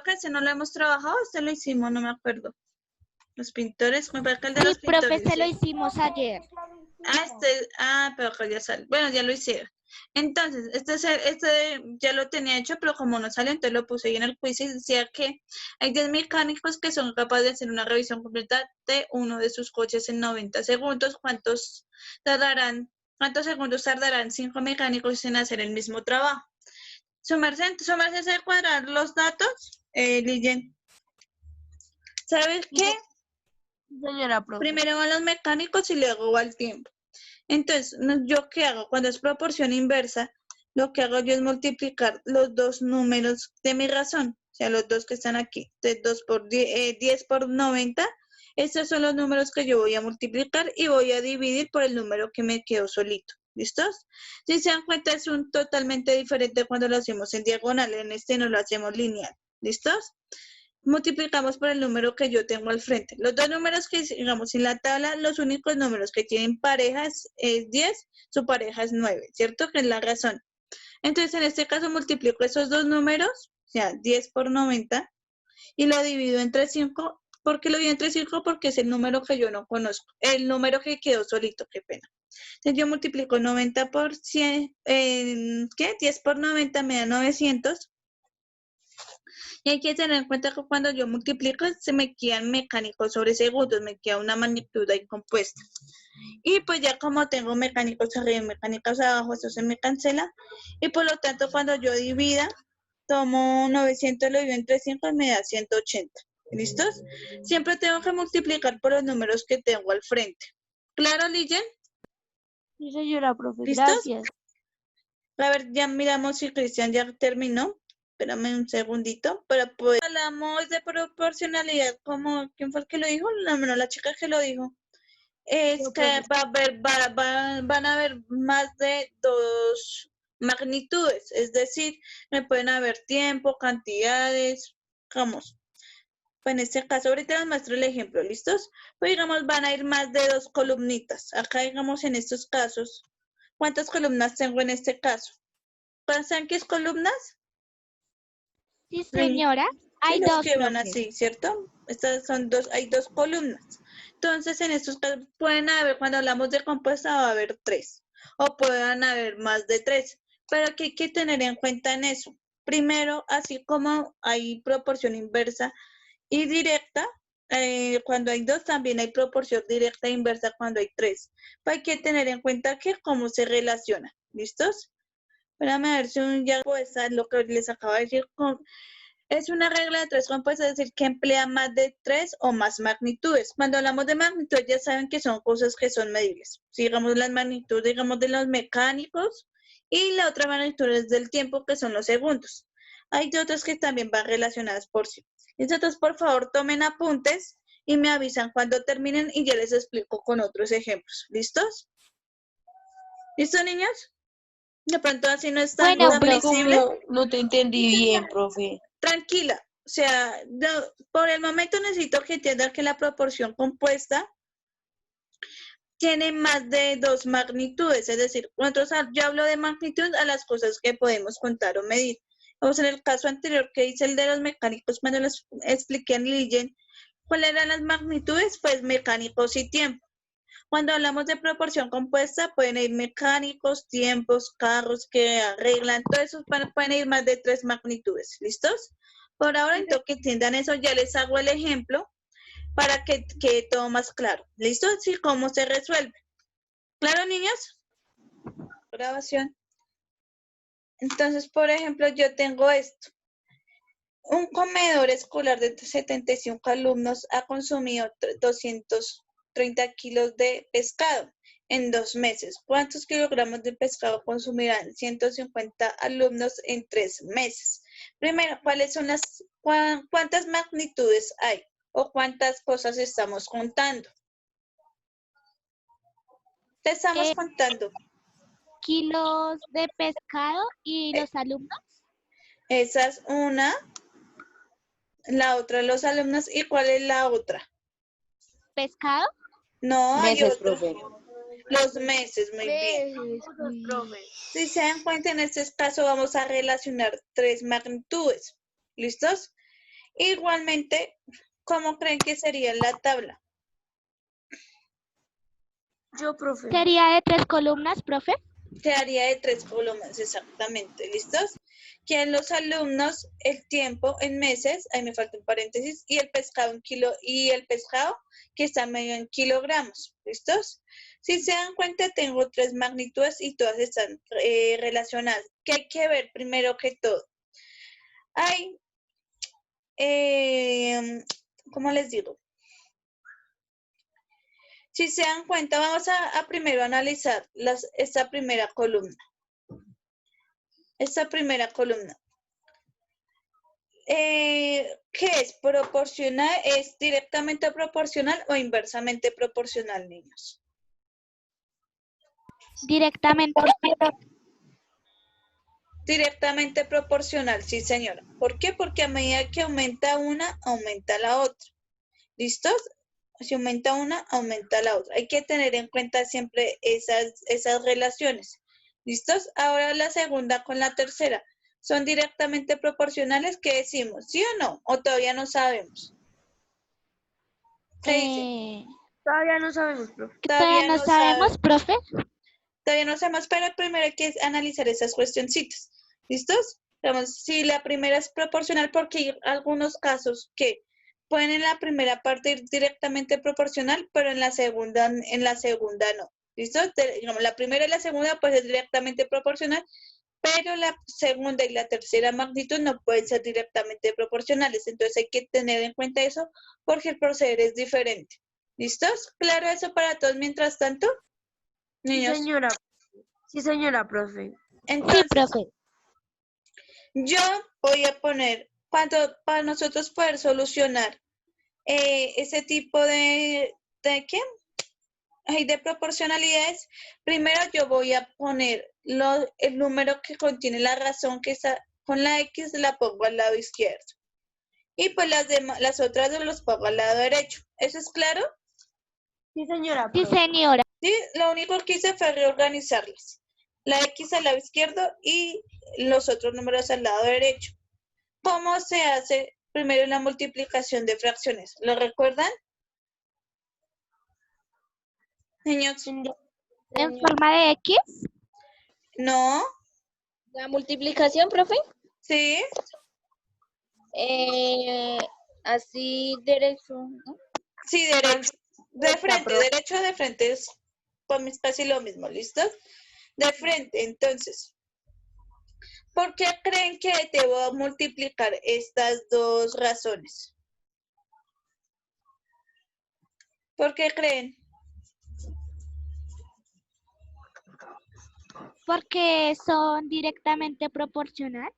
creo que ese no lo hemos trabajado, este lo hicimos, no me acuerdo. Los pintores, me parece que el de Sí, los profe, pintores. se lo Sí. hicimos ayer. Pero acá ya sale. Bueno, ya lo hicieron. Entonces, este ya lo tenía hecho, pero como no salió, entonces lo puse ahí en el quiz y decía que hay 10 mecánicos que son capaces de hacer una revisión completa de uno de sus coches en 90 segundos. ¿Cuántos segundos tardarán 5 mecánicos en hacer el mismo trabajo? Sumarse a cuadrar los datos, Lijen. ¿Sabes qué? Señora profe. Primero van los mecánicos y luego va el tiempo. Entonces, ¿yo qué hago? Cuando es proporción inversa, lo que hago yo es multiplicar los dos números de mi razón, o sea, los dos que están aquí, de 10 por 90. Estos son los números que yo voy a multiplicar y voy a dividir por el número que me quedó solito. ¿Listos? Si se dan cuenta, es un totalmente diferente cuando lo hacemos en diagonal. En este no lo hacemos lineal. ¿Listos? Multiplicamos por el número que yo tengo al frente. Los dos números que digamos en la tabla, los únicos números que tienen parejas es 10, su pareja es 9, ¿cierto? Que es la razón. Entonces, en este caso, multiplico esos dos números, o sea, 10 por 90, y lo divido entre 5. ¿Por qué lo divido entre 5? Porque es el número que yo no conozco, el número que quedó solito, qué pena. Entonces, yo multiplico 90 por 100, ¿qué? 10 por 90 me da 900. Y hay que tener en cuenta que cuando yo multiplico, se me quedan mecánicos sobre segundos, me queda una magnitud ahí compuesta. Y pues ya como tengo mecánicos arriba y mecánicos abajo, eso se me cancela. Y por lo tanto, cuando yo divida, tomo 900, lo divido entre 5 y me da 180. ¿Listos? Siempre tengo que multiplicar por los números que tengo al frente. ¿Claro, Lijen? Sí, señora profe, ¿Listos? gracias. A ver, ya miramos si Cristian ya terminó. Espérame un segundito para poder. Hablamos de proporcionalidad, como, ¿quién fue el que lo dijo? No, la chica que lo dijo. Es que van a haber más de dos magnitudes, es decir, me pueden haber tiempo, cantidades, vamos. Pues en este caso, ahorita les muestro el ejemplo, ¿listos? Pues digamos, van a ir más de dos columnitas. Acá, digamos, en estos casos, ¿cuántas columnas tengo en este caso? ¿Saben qué es columnas? Sí, señora. Hay Sí, los dos, que van profe. así, ¿cierto? Estas son dos, hay dos columnas. Entonces, en estos casos pueden haber, cuando hablamos de compuesta, va a haber 3. O pueden haber más de 3. Pero ¿qué hay que tener en cuenta en eso? Primero, así como hay proporción inversa y directa, cuando hay 2 también hay proporción directa e inversa cuando hay 3. Pues hay que tener en cuenta que cómo se relaciona. ¿Listos? Espérame a ver si ya pues, lo que les acabo de decir. Es una regla de 3 compuestas, es decir, que emplea más de 3 o más magnitudes. Cuando hablamos de magnitud, ya saben que son cosas que son medibles. Si digamos las magnitudes, digamos, de los mecánicos, y la otra magnitud es del tiempo, que son los segundos. Hay de otras que también van relacionadas por sí. Entonces, por favor, tomen apuntes y me avisan cuando terminen y ya les explico con otros ejemplos. ¿Listos? ¿Listo, niños? De pronto así no es tan Bueno, visible. No te entendí bien, profe. Tranquila, o sea, por el momento necesito que entiendan que la proporción compuesta tiene más de dos magnitudes, es decir, yo hablo de magnitud a las cosas que podemos contar o medir. Vamos en el caso anterior que hice el de los mecánicos, cuando les expliqué en Ligen, ¿cuáles eran las magnitudes? Pues mecánicos y tiempo. Cuando hablamos de proporción compuesta, pueden ir mecánicos, tiempos, carros que arreglan, todo eso pueden ir más de 3 magnitudes. ¿Listos? Por ahora, entonces que entiendan eso, ya les hago el ejemplo para que quede todo más claro. ¿Listo? Sí, ¿cómo se resuelve? ¿Claro, niños? Grabación. Entonces, por ejemplo, yo tengo esto. Un comedor escolar de 75 alumnos ha consumido 230 kilos de pescado en 2 meses. ¿Cuántos kilogramos de pescado consumirán 150 alumnos en 3 meses? Primero, ¿cuántas magnitudes hay? ¿O cuántas cosas estamos contando? ¿Qué estamos contando? Kilos de pescado y los alumnos. Esa es una. La otra, los alumnos. ¿Y cuál es la otra? ¿Pescado? No, hay Meses, otra. profe. Los meses, muy bien. Si se dan cuenta, en este caso vamos a relacionar 3 magnitudes. ¿Listos? Igualmente, ¿cómo creen que sería la tabla? Yo, profe. Sería de 3 columnas, profe. Quedaría de 3 columnas, exactamente, ¿listos? Que en los alumnos, el tiempo en meses, ahí me falta un paréntesis, y el pescado en kilo, y el pescado que está medio en kilogramos, ¿listos? Si se dan cuenta, tengo 3 magnitudes y todas están relacionadas. ¿Qué hay que ver primero que todo? Hay, ¿cómo les digo? Si se dan cuenta, vamos a primero analizar esta primera columna. Esta primera columna. ¿Qué es? ¿Proporcional? ¿Es directamente proporcional o inversamente proporcional, niños? Directamente. Directamente proporcional, sí, señora. ¿Por qué? Porque a medida que aumenta una, aumenta la otra. ¿Listos? Si aumenta una, aumenta la otra. Hay que tener en cuenta siempre esas relaciones. ¿Listos? Ahora la segunda con la tercera. ¿Son directamente proporcionales? ¿Qué decimos? ¿Sí o no? ¿O todavía no sabemos? ¿Qué dice? Todavía no sabemos, profe. Todavía no sabemos, profe. Todavía no sabemos, pero primero hay que analizar esas cuestioncitas. ¿Listos? Vamos, si la primera es proporcional, porque hay algunos casos que pueden en la primera parte ir directamente proporcional, pero en la segunda no. ¿Listo? Digamos, la primera y la segunda pues es directamente proporcional, pero la segunda y la tercera magnitud no pueden ser directamente proporcionales. Entonces hay que tener en cuenta eso porque el proceder es diferente. ¿Listos? ¿Claro eso para todos mientras tanto? Niños. Sí, señora, profe. Entonces, Sí, profe. yo voy a poner, para nosotros poder solucionar ese tipo ¿de qué? De proporcionalidades, primero yo voy a poner el número que contiene la razón que está con la X, la pongo al lado izquierdo. Y pues las otras dos los pongo al lado derecho. ¿Eso es claro? Sí, señora, Sí, profe. señora. Sí, lo único que hice fue reorganizarlas. La X al lado izquierdo y los otros números al lado derecho. ¿Cómo se hace primero la multiplicación de fracciones? ¿Lo recuerdan? Niños. ¿En forma de X? No. La multiplicación, profe, Sí. así derecho, ¿no? Sí, derecho. De frente, derecho de frente es casi lo mismo, ¿listos? De frente, entonces. ¿Por qué creen que debo multiplicar estas dos razones? ¿Por qué creen? Porque son directamente proporcional.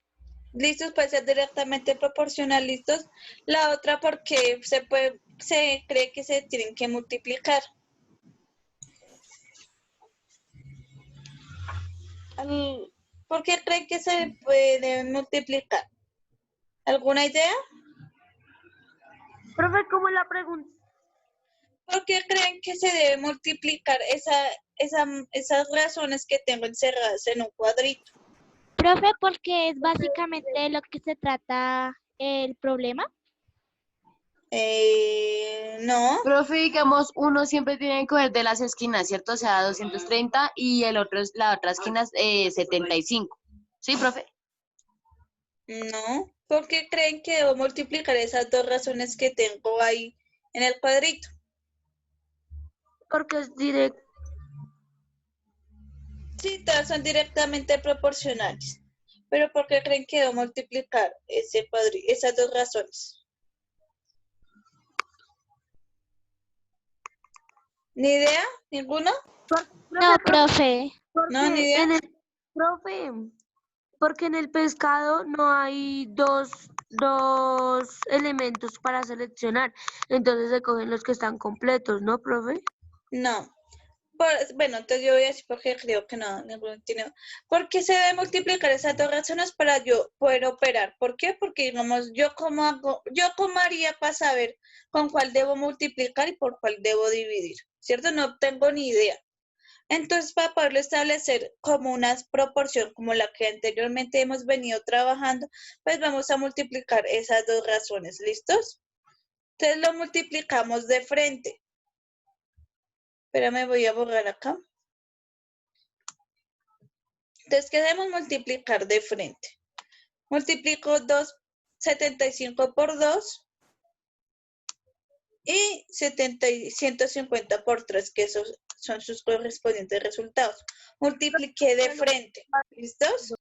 ¿Listos? Puede ser directamente proporcional, ¿listos? La otra porque se cree que se tienen que multiplicar. ¿Por qué creen que se pueden multiplicar? ¿Alguna idea? Profe, ¿cómo es la pregunta? ¿Por qué creen que se debe multiplicar esas razones que tengo encerradas en un cuadrito? Profe, porque es básicamente de lo que se trata el problema. No. Profe, digamos, uno siempre tiene que coger de las esquinas, ¿cierto? O sea, 230 y la otra esquina es 75. ¿Sí, profe? No. ¿Por qué creen que debo multiplicar esas dos razones que tengo ahí en el cuadrito? Porque es directo. Sí, todas son directamente proporcionales. Pero ¿por qué creen que debo multiplicar esas dos razones? ¿Ni idea? ¿Ninguno? No, profe. No, ni idea. Profe, porque en el pescado no hay dos elementos para seleccionar. Entonces se cogen los que están completos, ¿no, profe? No. Bueno, entonces yo voy a decir porque creo que no, ninguno tiene. ¿Por qué se debe multiplicar esas dos razones para yo poder operar? ¿Por qué? Porque, digamos, yo cómo haría para saber con cuál debo multiplicar y por cuál debo dividir, ¿cierto? No tengo ni idea. Entonces, para poderlo establecer como una proporción como la que anteriormente hemos venido trabajando, pues vamos a multiplicar esas dos razones. ¿Listos? Entonces lo multiplicamos de frente. Espérame, voy a borrar acá. Entonces, ¿qué debemos multiplicar de frente? Multiplico 75 por 2 y 150 por 3, que esos son sus correspondientes resultados. Multipliqué de frente. ¿Listos?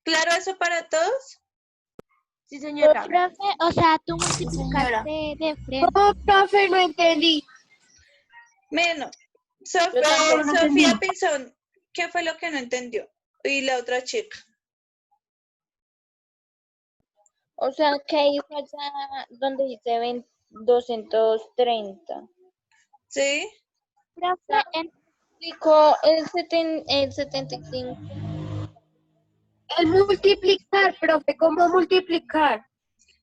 ¿Claro eso para todos? Sí, señora. Profe, o sea, tú multiplicaste de frente. ¿Cómo, profe? No entendí. Bueno, Yo tampoco. Sofía Pinzón, ¿qué fue lo que no entendió? Y la otra chica. O sea, ¿qué hizo allá donde dice 230? ¿Sí? Profe, Explicó el 75. El multiplicar, profe, ¿cómo multiplicar?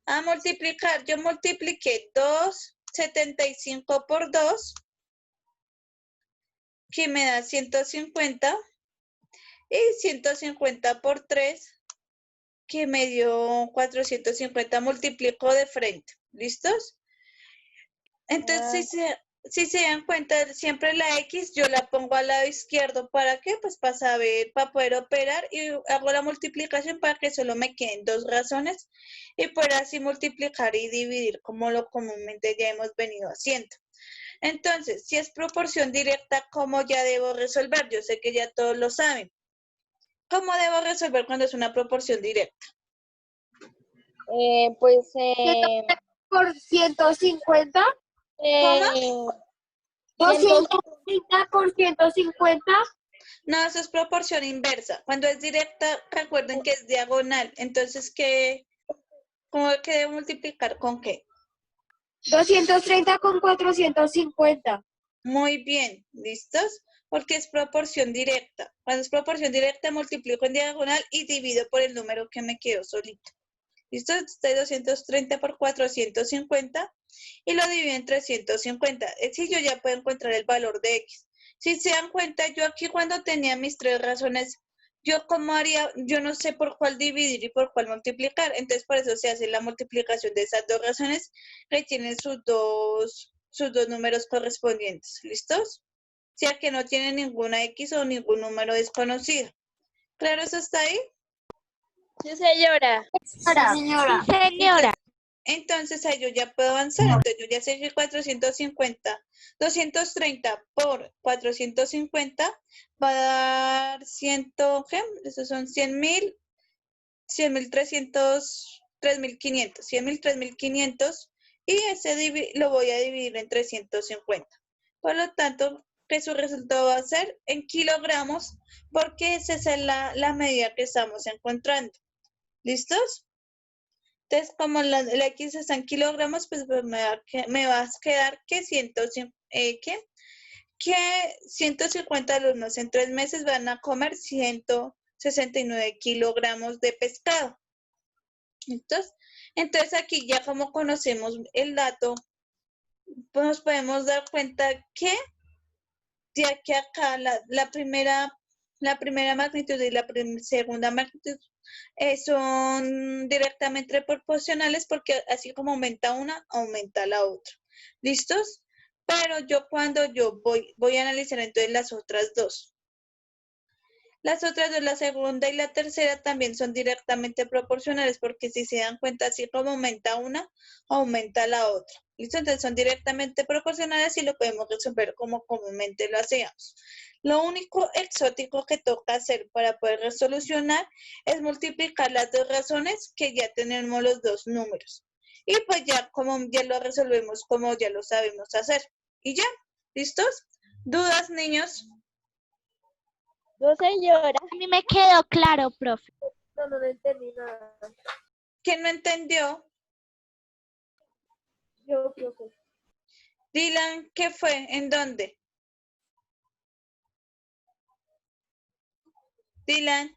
A multiplicar, yo multipliqué 275 por 2, que me da 150, y 150 por 3, que me dio 450, multiplico de frente. ¿Listos? Entonces, si se dan cuenta, siempre la X yo la pongo al lado izquierdo. ¿Para qué? Pues para saber, para poder operar, y hago la multiplicación para que solo me queden dos razones y poder así multiplicar y dividir como lo comúnmente ya hemos venido haciendo. Entonces, si es proporción directa, ¿cómo ya debo resolver? Yo sé que ya todos lo saben. ¿Cómo debo resolver cuando es una proporción directa? Pues, Por 150, ¿Cómo? 230 por 150. No, eso es proporción inversa. Cuando es directa, recuerden que es diagonal. Entonces, ¿cómo que debo multiplicar con qué? 230 con 450. Muy bien, ¿listos? Porque es proporción directa. Cuando es proporción directa, multiplico en diagonal y divido por el número que me quedó solito. ¿Listo? Entonces, 230 por 450 y lo divido en 350. Si yo ya puedo encontrar el valor de X. Si se dan cuenta, yo aquí cuando tenía mis tres razones, yo cómo haría, yo no sé por cuál dividir y por cuál multiplicar. Entonces, por eso se hace la multiplicación de esas dos razones que tienen sus dos números correspondientes. ¿Listos? O sea que no tienen ninguna X o ningún número desconocido. ¿Claro eso está ahí? sí, señora. Señora. sí, señora. Entonces ahí yo ya puedo avanzar. Entonces yo ya sé que 230 por 450 va a dar 100, ¿qué? Esos son 100.000, 100.300, 3.500, 100.000, 3.500 y ese lo voy a dividir en 350. Por lo tanto, que su resultado va a ser en kilogramos porque esa es la medida que estamos encontrando. ¿Listos? Entonces, como la X está en kilogramos, pues me va a quedar que 150 alumnos en 3 meses van a comer 169 kilogramos de pescado. Entonces aquí ya como conocemos el dato, pues nos podemos dar cuenta que de aquí a acá la primera magnitud y la segunda magnitud son directamente proporcionales porque así como aumenta una, aumenta la otra. ¿Listos? Pero yo cuando yo voy a analizar entonces las otras dos. Las otras dos, la segunda y la tercera, también son directamente proporcionales porque si se dan cuenta, así como aumenta una, aumenta la otra. ¿Listo? Entonces son directamente proporcionales y lo podemos resolver como comúnmente lo hacíamos. Lo único exótico que toca hacer para poder resolucionar es multiplicar las dos razones que ya tenemos los dos números. Y pues ya como ya lo resolvemos como ya lo sabemos hacer. Y ya, ¿listos? ¿Dudas, niños? No, señora. A mí me quedó claro, profe. No entendí nada. ¿Quién no entendió? Yo creo que. Dylan, ¿qué fue? ¿En dónde? Dylan.